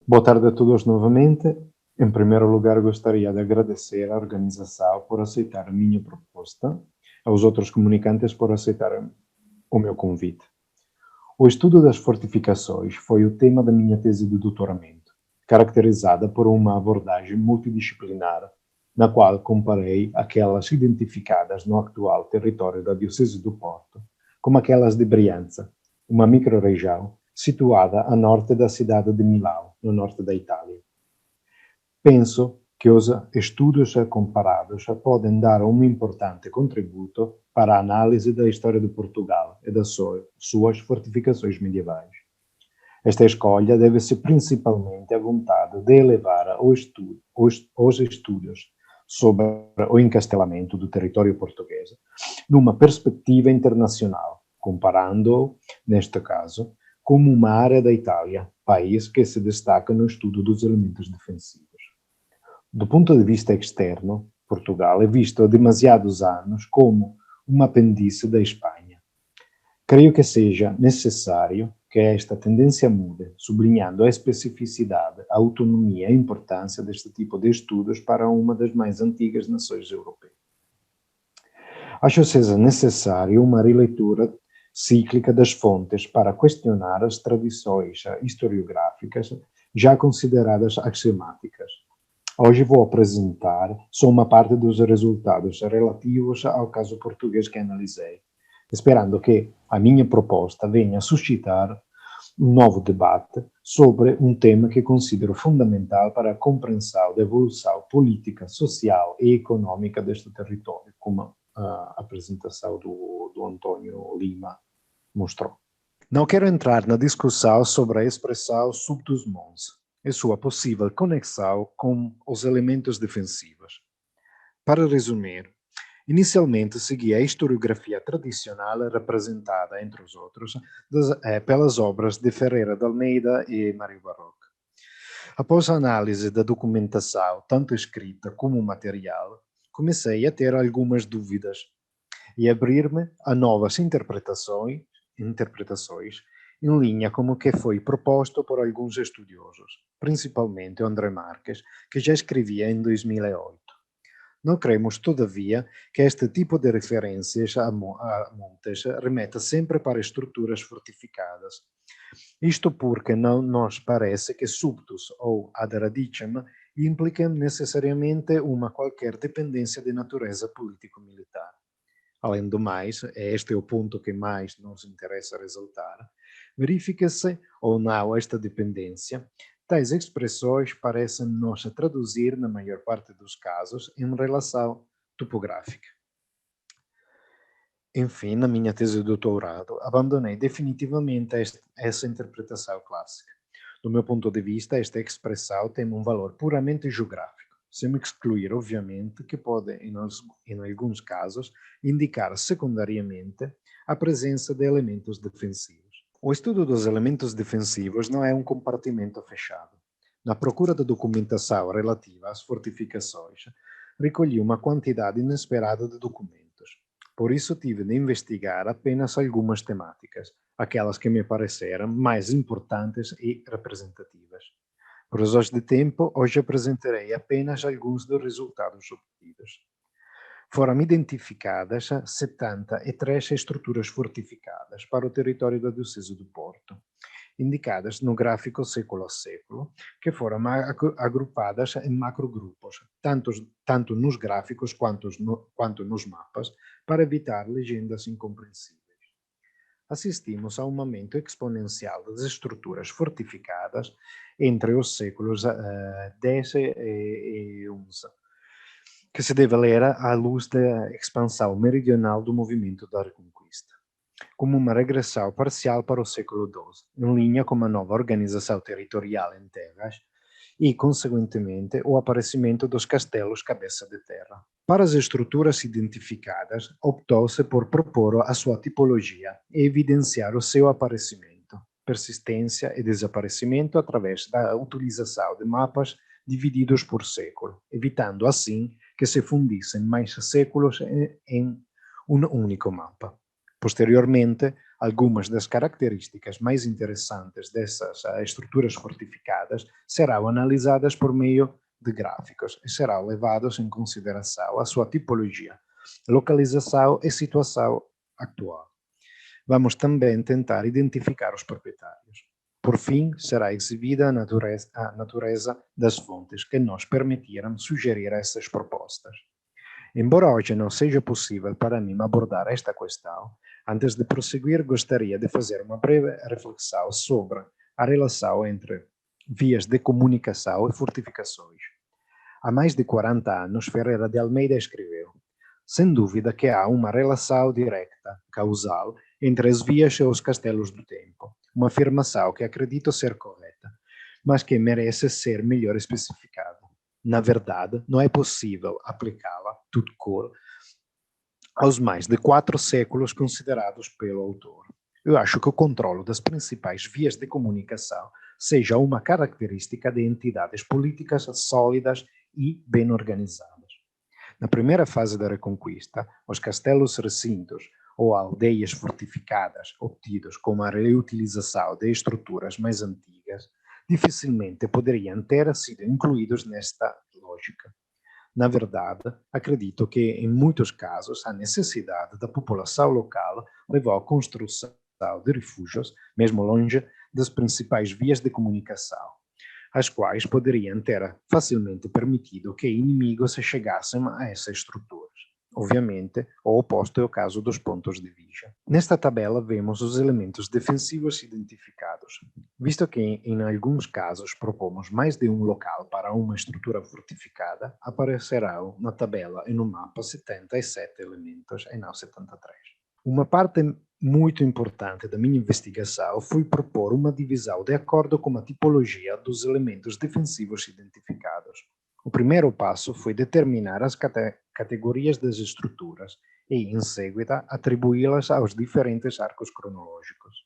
Boa tarde a todos novamente. Em primeiro lugar, gostaria de agradecer à organização por aceitar a minha proposta, aos outros comunicantes por aceitarem o meu convite. O estudo das fortificações foi o tema da minha tese de doutoramento, caracterizada por uma abordagem multidisciplinar, na qual comparei aquelas identificadas no atual território da Diocese do Porto, como aquelas de Brianza, uma microrregião situada a norte da cidade de Milão, no norte da Itália. Penso que os estudos comparados podem dar um importante contributo para a análise da história de Portugal e das suas fortificações medievais. Esta escolha deve-se principalmente à vontade de elevar os estudos sobre o encastelamento do território português numa perspectiva internacional, comparando-o, neste caso, como uma área da Itália, país que se destaca no estudo dos elementos defensivos. Do ponto de vista externo, Portugal é visto há demasiados anos como um apêndice da Espanha. Creio que seja necessário que esta tendência mude, sublinhando a especificidade, a autonomia e a importância deste tipo de estudos para uma das mais antigas nações europeias. Acho seja necessário uma releitura cíclica das fontes para questionar as tradições historiográficas já consideradas axiomáticas. Hoje vou apresentar só uma parte dos resultados relativos ao caso português que analisei, esperando que a minha proposta venha a suscitar um novo debate sobre um tema que considero fundamental para a compreensão da evolução política, social e econômica deste território, como a apresentação do António Lima mostrou. Não quero entrar na discussão sobre a expressão subtus mons e sua possível conexão com os elementos defensivos. Para resumir, inicialmente segui a historiografia tradicional representada, entre os outros, pelas obras de Ferreira de Almeida e Mário Barroca. Após a análise da documentação, tanto escrita como material, comecei a ter algumas dúvidas e abrir-me a novas interpretações em linha com o que foi proposto por alguns estudiosos, principalmente André Marques, que já escrevia em 2008. Não cremos, todavia, que este tipo de referências a montes remeta sempre para estruturas fortificadas. Isto porque não nos parece que subtus ou ad radicem impliquem necessariamente uma qualquer dependência de natureza político-militar. Além do mais, este é o ponto que mais nos interessa ressaltar, verifica-se ou não esta dependência, tais expressões parecem-nos traduzir, na maior parte dos casos, em relação topográfica. Enfim, na minha tese de doutorado, abandonei definitivamente essa interpretação clássica. Do meu ponto de vista, esta expressão tem um valor puramente geográfico, sem excluir, obviamente, que pode, em alguns casos, indicar secundariamente a presença de elementos defensivos. O estudo dos elementos defensivos não é um compartimento fechado. Na procura da documentação relativa às fortificações, recolhi uma quantidade inesperada de documentos. Por isso tive de investigar apenas algumas temáticas, aquelas que me pareceram mais importantes e representativas. Por razões de tempo, hoje apresentarei apenas alguns dos resultados obtidos. Foram identificadas 73 estruturas fortificadas para o território da Diocese do Porto, indicadas no gráfico século a século, que foram agrupadas em macrogrupos, tanto nos gráficos quanto nos mapas, para evitar legendas incompreensíveis. Assistimos a um aumento exponencial das estruturas fortificadas entre os séculos X e XI, que se deve ler à luz da expansão meridional do movimento da Reconquista, como uma regressão parcial para o século XII, em linha com a nova organização territorial em terras e, consequentemente, o aparecimento dos castelos cabeça de terra. Para as estruturas identificadas, optou-se por propor a sua tipologia e evidenciar o seu aparecimento, persistência e desaparecimento através da utilização de mapas divididos por século, evitando assim que se fundissem mais séculos em um único mapa. Posteriormente, algumas das características mais interessantes dessas estruturas fortificadas serão analisadas por meio de gráficos e serão levados em consideração a sua tipologia, localização e situação atual. Vamos também tentar identificar os proprietários. Por fim, será exibida a natureza das fontes que nos permitiram sugerir essas propostas. Embora hoje não seja possível para mim abordar esta questão, antes de prosseguir gostaria de fazer uma breve reflexão sobre a relação entre vias de comunicação e fortificações. Há mais de 40 anos, Ferreira de Almeida escreveu: sem dúvida que há uma relação direta, causal, entre as vias e os castelos do tempo, uma afirmação que acredito ser correta, mas que merece ser melhor especificada. Na verdade, não é possível aplicá-la, tudo cor, aos mais de 4 séculos considerados pelo autor. Eu acho que o controle das principais vias de comunicação seja uma característica de entidades políticas sólidas e bem organizadas. Na primeira fase da Reconquista, os castelos recintos ou aldeias fortificadas, obtidos com a reutilização de estruturas mais antigas, dificilmente poderiam ter sido incluídos nesta lógica. Na verdade, acredito que, em muitos casos, a necessidade da população local levou à construção de refúgios, mesmo longe das principais vias de comunicação, as quais poderiam ter facilmente permitido que inimigos chegassem a essas estruturas. Obviamente, o oposto é o caso dos pontos de vigia. Nesta tabela vemos os elementos defensivos identificados. Visto que em alguns casos propomos mais de um local para uma estrutura fortificada, aparecerão na tabela e no mapa 77 elementos e não 73. Uma parte muito importante da minha investigação foi propor uma divisão de acordo com a tipologia dos elementos defensivos identificados. O primeiro passo foi determinar as categorias das estruturas e, em seguida, atribuí-las aos diferentes arcos cronológicos.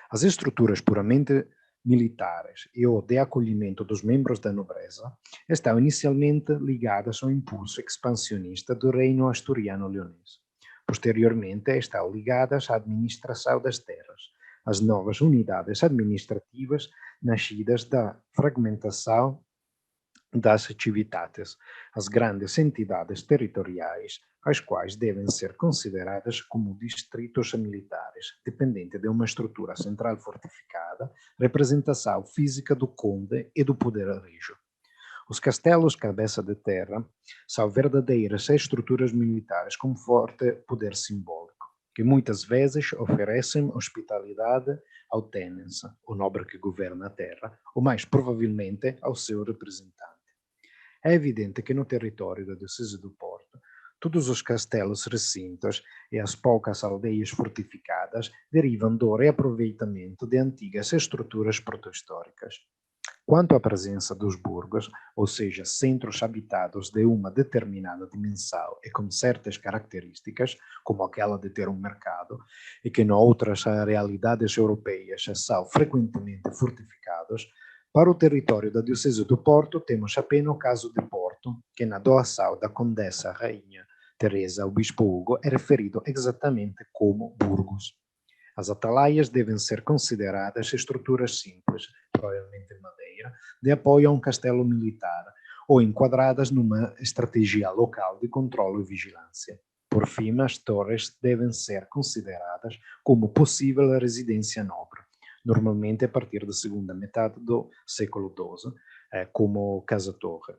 As estruturas puramente militares e o de acolhimento dos membros da nobreza estão inicialmente ligadas ao impulso expansionista do reino asturiano-leonês. Posteriormente, estão ligadas à administração das terras, às novas unidades administrativas nascidas da fragmentação das atividades, as grandes entidades territoriais, as quais devem ser consideradas como distritos militares, dependente de uma estrutura central fortificada, representação física do conde e do poder régio. Os castelos cabeça de terra são verdadeiras estruturas militares com forte poder simbólico, que muitas vezes oferecem hospitalidade ao tenens, o nobre que governa a terra, ou mais provavelmente ao seu representante. É evidente que no território da Diocese do Porto, todos os castelos recintos e as poucas aldeias fortificadas derivam do reaproveitamento de antigas estruturas proto-históricas. Quanto à presença dos burgos, ou seja, centros habitados de uma determinada dimensão e com certas características, como aquela de ter um mercado, e que noutras realidades europeias são frequentemente fortificados, para o território da Diocese do Porto, temos apenas o caso de Porto, que na doação da Condessa Rainha Teresa ao Bispo Hugo é referido exatamente como Burgos. As atalaias devem ser consideradas estruturas simples, provavelmente de madeira, de apoio a um castelo militar, ou enquadradas numa estratégia local de controle e vigilância. Por fim, as torres devem ser consideradas como possível residência nobre, normalmente a partir da segunda metade do século XII, como Casa-Torre,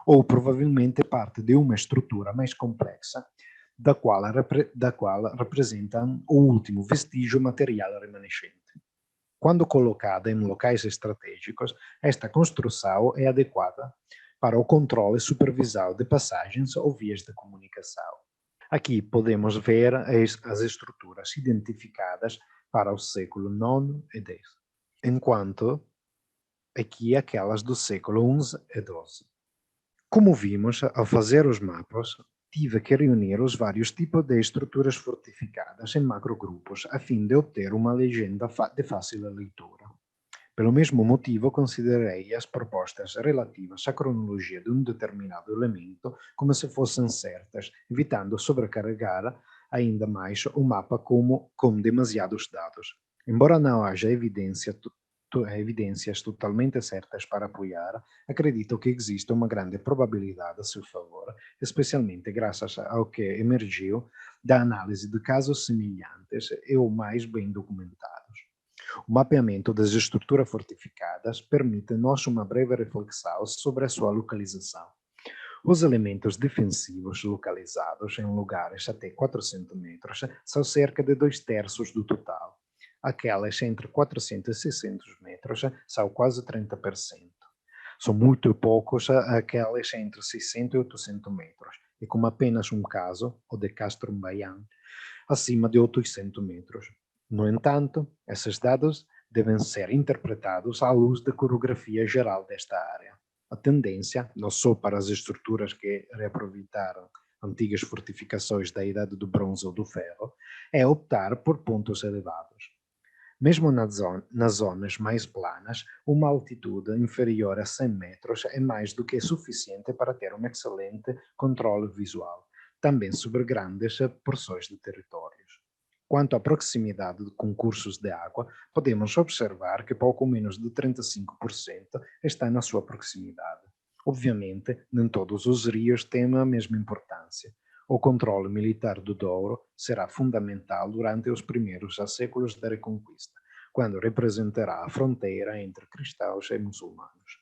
ou provavelmente parte de uma estrutura mais complexa, da qual representam o último vestígio material remanescente. Quando colocada em locais estratégicos, esta construção é adequada para o controle e supervisão de passagens ou vias de comunicação. Aqui podemos ver as estruturas identificadas para o século IX e X, enquanto aqui aquelas do século XI e XII. Como vimos, ao fazer os mapas, tive que reunir os vários tipos de estruturas fortificadas em macrogrupos a fim de obter uma legenda de fácil leitura. Pelo mesmo motivo, considerei as propostas relativas à cronologia de um determinado elemento como se fossem certas, evitando sobrecarregar ainda mais o mapa com demasiados dados. Embora não haja evidências totalmente certas para apoiar, acredito que existe uma grande probabilidade a seu favor, especialmente graças ao que emergiu da análise de casos semelhantes e ou mais bem documentados. O mapeamento das estruturas fortificadas permite-nos uma breve reflexão sobre a sua localização. Os elementos defensivos localizados em lugares até 400 metros são cerca de 2/3 do total. Aquelas entre 400 e 600 metros são quase 30%. São muito poucos aquelas entre 600 e 800 metros, e como apenas um caso, o de Castro Baian, acima de 800 metros. No entanto, esses dados devem ser interpretados à luz da coreografia geral desta área. A tendência, não só para as estruturas que reaproveitaram antigas fortificações da Idade do Bronze ou do Ferro, é optar por pontos elevados. Mesmo nas zonas mais planas, uma altitude inferior a 100 metros é mais do que suficiente para ter um excelente controle visual, também sobre grandes porções de territórios. Quanto à proximidade com cursos de água, podemos observar que pouco menos de 35% está na sua proximidade. Obviamente, nem todos os rios têm a mesma importância. O controle militar do Douro será fundamental durante os primeiros séculos da Reconquista, quando representará a fronteira entre cristãos e muçulmanos.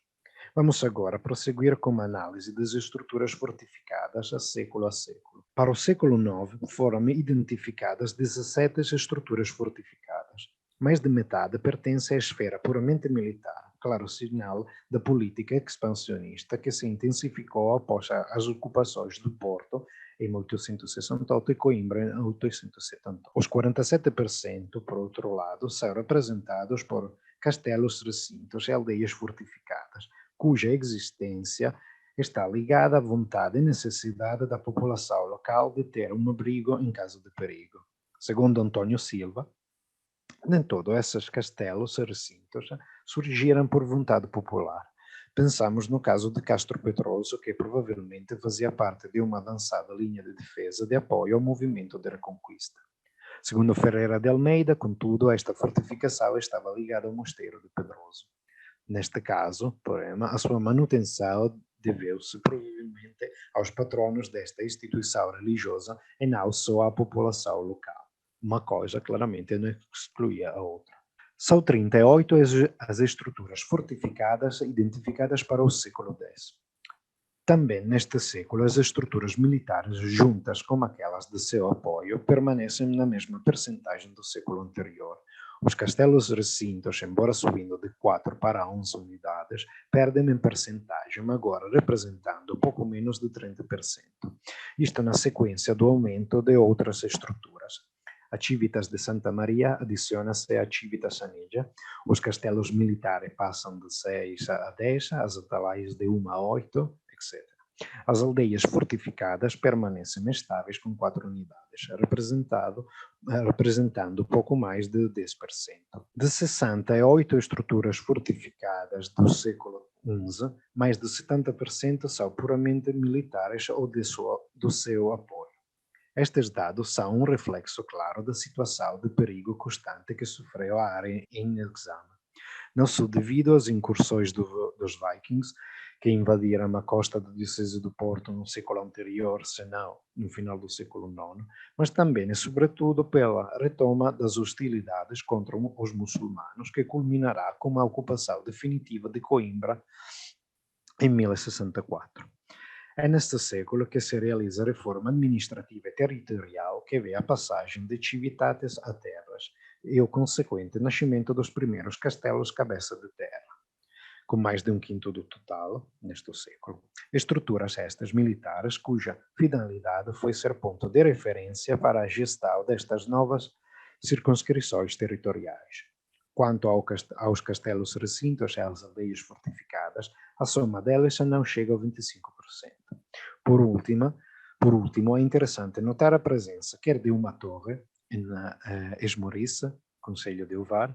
Vamos agora prosseguir com uma análise das estruturas fortificadas século a século. Para o século IX foram identificadas 17 estruturas fortificadas. Mais de metade pertence à esfera puramente militar, claro sinal da política expansionista que se intensificou após as ocupações do Porto em 1868 e Coimbra em 1870. Os 47%, por outro lado, são representados por castelos, recintos e aldeias fortificadas, cuja existência está ligada à vontade e necessidade da população local de ter um abrigo em caso de perigo. Segundo António Silva, nem todos esses castelos e recintos surgiram por vontade popular. Pensamos no caso de Castro Petroso, que provavelmente fazia parte de uma avançada linha de defesa de apoio ao movimento de Reconquista. Segundo Ferreira de Almeida, contudo, esta fortificação estava ligada ao mosteiro de Pedroso. Neste caso, porém, a sua manutenção deveu-se provavelmente aos patronos desta instituição religiosa e não só à população local. Uma coisa claramente não excluía a outra. São 38 as estruturas fortificadas identificadas para o século X. Também neste século, as estruturas militares, juntas com aquelas de seu apoio, permanecem na mesma percentagem do século anterior. Os castelos recintos, embora subindo de 4 para 11 unidades, perdem em percentagem, agora representando pouco menos de 30%. Isto na sequência do aumento de outras estruturas. A Civitas de Santa Maria adiciona-se à Civitas Aneja, os castelos militares passam de 6 a 10, as atalaias de 1 a 8, etc. As aldeias fortificadas permanecem estáveis com 4 unidades, representando pouco mais de 10%. De 68 estruturas fortificadas do século XI, mais de 70% são puramente militares ou do seu apoio. Estes dados são um reflexo claro da situação de perigo constante que sofreu a área em exame. Não só devido às incursões dos Vikings, que invadiram a costa da Diocese do Porto no século anterior, senão no final do século IX, mas também e sobretudo pela retoma das hostilidades contra os muçulmanos, que culminará com a ocupação definitiva de Coimbra em 1064. É neste século que se realiza a reforma administrativa e territorial que vê a passagem de civitates a terras e o consequente nascimento dos primeiros castelos cabeça de terra, com mais de um quinto do total, neste século. Estruturas estas militares cuja finalidade foi ser ponto de referência para a gestão destas novas circunscrições territoriais. Quanto aos castelos recintos e às aldeias fortificadas, a soma delas não chega ao 25%. Por último, é interessante notar a presença quer de uma torre em Esmoriça, Conselho de Ovar,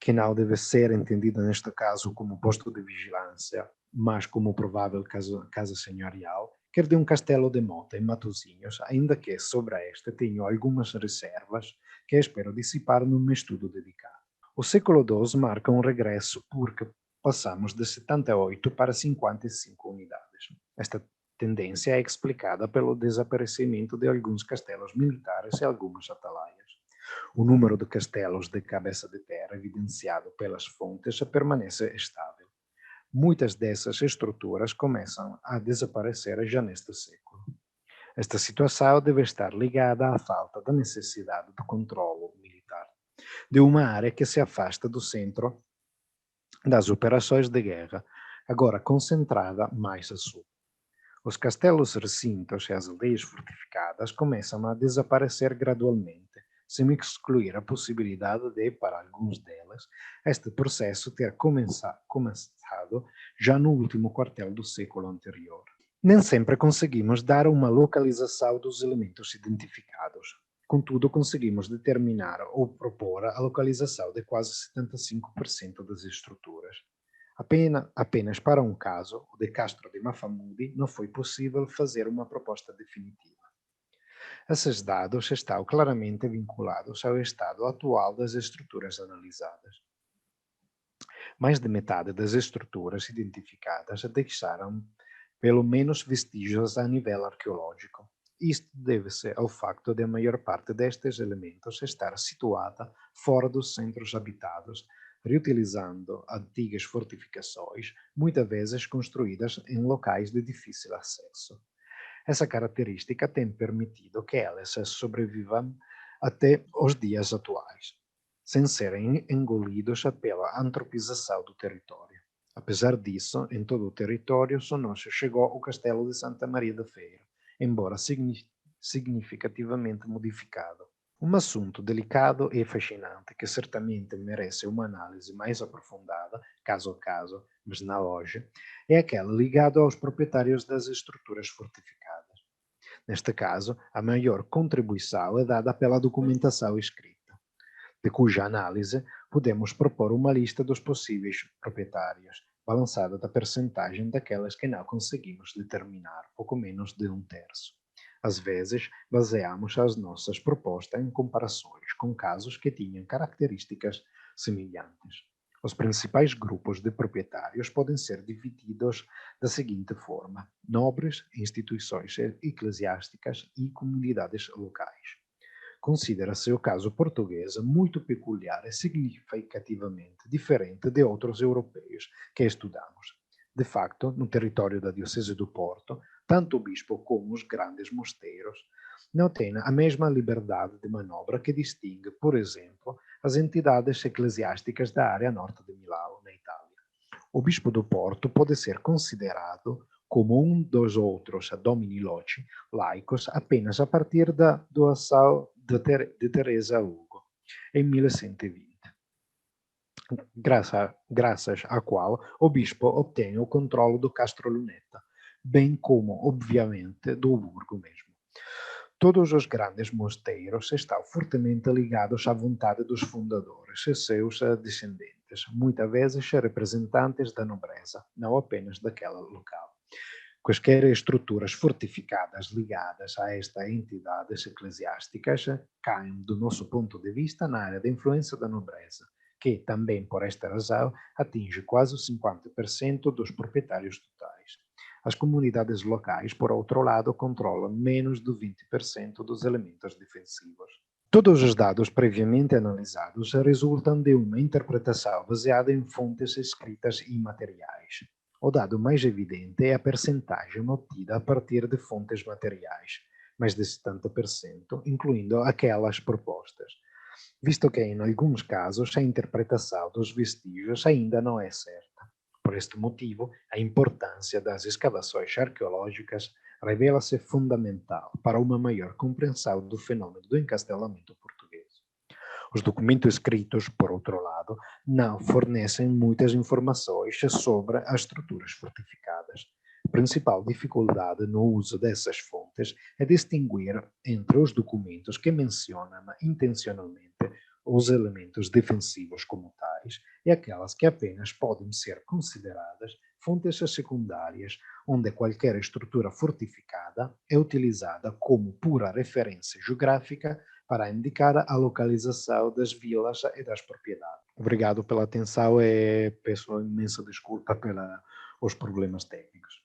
que não deve ser entendida neste caso como posto de vigilância, mas como provável casa senhorial, quer de um castelo de Mota, em Matosinhos, ainda que sobre este tenho algumas reservas que espero dissipar num estudo dedicado. O século XII marca um regresso porque passamos de 78 para 55 unidades. Esta tendência é explicada pelo desaparecimento de alguns castelos militares e algumas atalaias. O número de castelos de cabeça de terra evidenciado pelas fontes permanece estável. Muitas dessas estruturas começam a desaparecer já neste século. Esta situação deve estar ligada à falta da necessidade de controle militar de uma área que se afasta do centro das operações de guerra, agora concentrada mais a sul. Os castelos recintos e as aldeias fortificadas começam a desaparecer gradualmente, sem excluir a possibilidade de, para alguns delas, este processo ter começado já no último quartel do século anterior. Nem sempre conseguimos dar uma localização dos elementos identificados. Contudo, conseguimos determinar ou propor a localização de quase 75% das estruturas. Apenas para um caso, o de Castro de Mafamudi, não foi possível fazer uma proposta definitiva. Esses dados estão claramente vinculados ao estado atual das estruturas analisadas. Mais de metade das estruturas identificadas deixaram pelo menos vestígios a nível arqueológico. Isto deve-se ao facto de a maior parte destes elementos estar situada fora dos centros habitados, reutilizando antigas fortificações, muitas vezes construídas em locais de difícil acesso. Essa característica tem permitido que elas sobrevivam até os dias atuais, sem serem engolidos pela antropização do território. Apesar disso, em todo o território só não chegou o castelo de Santa Maria da Feira, embora significativamente modificado. Um assunto delicado e fascinante que certamente merece uma análise mais aprofundada, caso a caso, mas não hoje, é aquele ligado aos proprietários das estruturas fortificadas. Neste caso, a maior contribuição é dada pela documentação escrita, de cuja análise podemos propor uma lista dos possíveis proprietários, balançada da percentagem daquelas que não conseguimos determinar, pouco menos de um terço. Às vezes, baseamos as nossas propostas em comparações com casos que tinham características semelhantes. Os principais grupos de proprietários podem ser divididos da seguinte forma: nobres, instituições eclesiásticas e comunidades locais. Considera-se o caso português muito peculiar e significativamente diferente de outros europeus que estudamos. De facto, no território da Diocese do Porto, tanto o bispo como os grandes mosteiros não têm a mesma liberdade de manobra que distingue, por exemplo, as entidades eclesiásticas da área norte de Milão, na Itália. O bispo do Porto pode ser considerado como um dos outros domini loci laicos apenas a partir da doação de Teresa Hugo, em 1120, graças à qual o bispo obtém o controle do Castro Luneta, bem como, obviamente, do Burgo mesmo. Todos os grandes mosteiros estão fortemente ligados à vontade dos fundadores e seus descendentes, muitas vezes representantes da nobreza, não apenas daquela local. Quaisquer estruturas fortificadas ligadas a estas entidades eclesiásticas caem, do nosso ponto de vista, na área de influência da nobreza, que, também por esta razão, atinge quase 50% dos proprietários totais. As comunidades locais, por outro lado, controlam menos de 20% dos elementos defensivos. Todos os dados previamente analisados resultam de uma interpretação baseada em fontes escritas e materiais. O dado mais evidente é a percentagem obtida a partir de fontes materiais, mais de 70%, incluindo aquelas propostas, visto que, em alguns casos, a interpretação dos vestígios ainda não é certa. Por este motivo, a importância das escavações arqueológicas revela-se fundamental para uma maior compreensão do fenômeno do encastelamento português. Os documentos escritos, por outro lado, não fornecem muitas informações sobre as estruturas fortificadas. A principal dificuldade no uso dessas fontes é distinguir entre os documentos que mencionam intencionalmente os elementos defensivos como tais e aquelas que apenas podem ser consideradas fontes secundárias onde qualquer estrutura fortificada é utilizada como pura referência geográfica para indicar a localização das vilas e das propriedades. Obrigado pela atenção e peço imensa desculpa pelos problemas técnicos.